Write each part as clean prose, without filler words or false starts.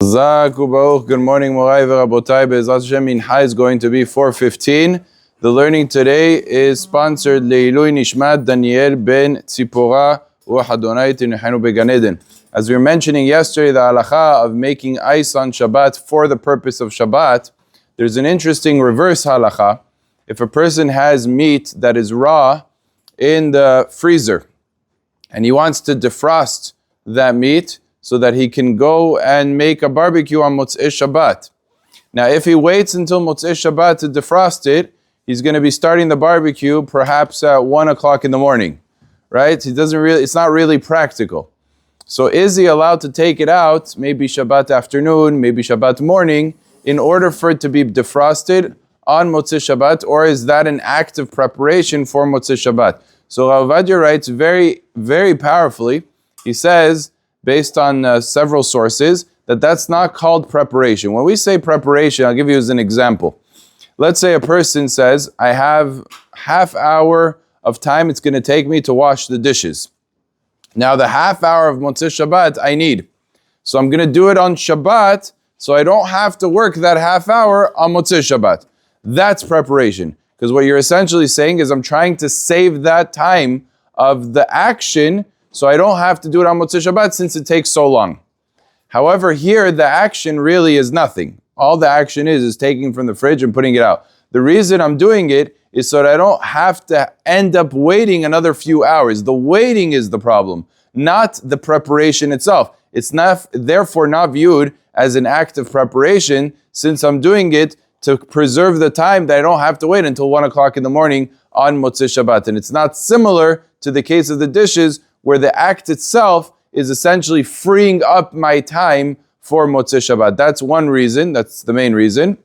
Good morning, Morai V'Rabotai. Be'ezrat Hashem, Mincha is going to be 4:15. The learning today is sponsored Le'ilui Nishmat Daniel ben Tzipora Ruach Adonai Tinechenu Began Eden. As we were mentioning yesterday, the halacha of making ice on Shabbat for the purpose of Shabbat, there's an interesting reverse halacha. If a person has meat that is raw in the freezer and he wants to defrost that meat so that he can go and make a barbecue on Motzei Shabbat. Now, if he waits until Motzei Shabbat to defrost it, he's going to be starting the barbecue perhaps at 1 o'clock in the morning, right? It's not really practical. So is he allowed to take it out, maybe Shabbat afternoon, maybe Shabbat morning, in order for it to be defrosted on Motzei Shabbat, or is that an act of preparation for Motzei Shabbat? So Rav Ovadia writes very, very powerfully, he says, based on several sources, that's not called preparation. When we say preparation, I'll give you as an example. Let's say a person says, I have half hour of time it's going to take me to wash the dishes. Now the half hour of Motzei Shabbat I need. So I'm going to do it on Shabbat, so I don't have to work that half hour on Motzei Shabbat. That's preparation. Because what you're essentially saying is I'm trying to save that time of the action so I don't have to do it on Motzei Shabbat since it takes so long. However, here the action really is nothing. All the action is taking from the fridge and putting it out. The reason I'm doing it is so that I don't have to end up waiting another few hours. The waiting is the problem, not the preparation itself. It's not, therefore not viewed as an act of preparation since I'm doing it to preserve the time that I don't have to wait until 1 o'clock in the morning on Motzei Shabbat. And it's not similar to the case of the dishes where the act itself is essentially freeing up my time for Motzei Shabbat. That's one reason, that's the main reason.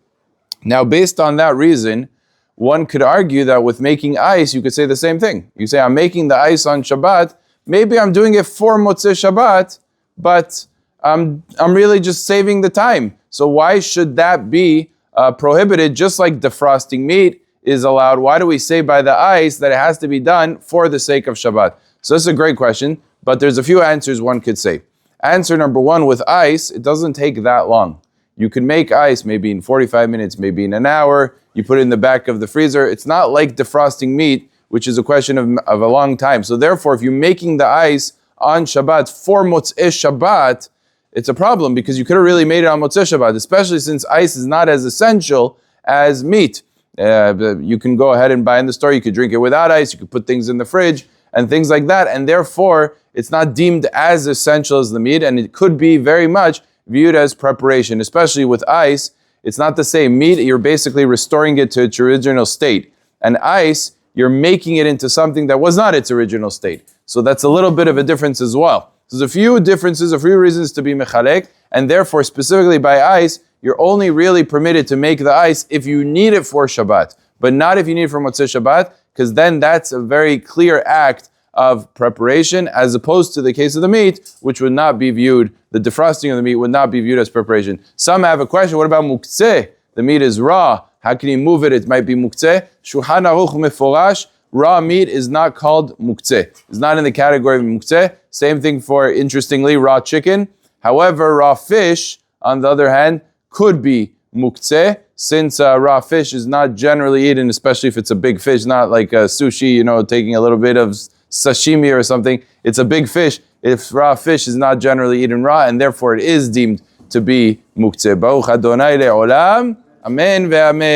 Now, based on that reason, one could argue that with making ice, you could say the same thing. You say, I'm making the ice on Shabbat, maybe I'm doing it for Motzei Shabbat, but I'm really just saving the time. So why should that be prohibited, just like defrosting meat is allowed? Why do we say by the ice that it has to be done for the sake of Shabbat? So this is a great question, but there's a few answers one could say. Answer number one, with ice, it doesn't take that long. You can make ice maybe in 45 minutes, maybe in an hour. You put it in the back of the freezer. It's not like defrosting meat, which is a question of a long time. So therefore, if you're making the ice on Shabbat for Motzei Shabbat, it's a problem because you could have really made it on Motzei Shabbat, especially since ice is not as essential as meat. You can go ahead and buy in the store. You could drink it without ice. You could put things in the fridge and things like that. And therefore, it's not deemed as essential as the meat. And it could be very much viewed as preparation, especially with ice. It's not the same. Meat, you're basically restoring it to its original state. And ice, you're making it into something that was not its original state. So that's a little bit of a difference as well. So there's a few differences, a few reasons to be mechalek, and therefore, specifically by ice, you're only really permitted to make the ice if you need it for Shabbat, but not if you need it for Motzei Shabbat, because then that's a very clear act of preparation, as opposed to the case of the meat, which would not be viewed, the defrosting of the meat would not be viewed as preparation. Some have a question, what about muktzeh? The meat is raw. How can you move it? It might be muktzeh. Shulchan Aruch meforash, raw meat is not called muktzeh. It's not in the category of muktzeh. Same thing for, interestingly, raw chicken. However, raw fish, on the other hand, could be muktzeh, since raw fish is not generally eaten, especially if it's a big fish, not like a sushi, taking a little bit of sashimi or something. It's a big fish. If raw fish is not generally eaten raw, and therefore it is deemed to be muktzeh. Baruch Adonai le'olam. Amen ve'amen.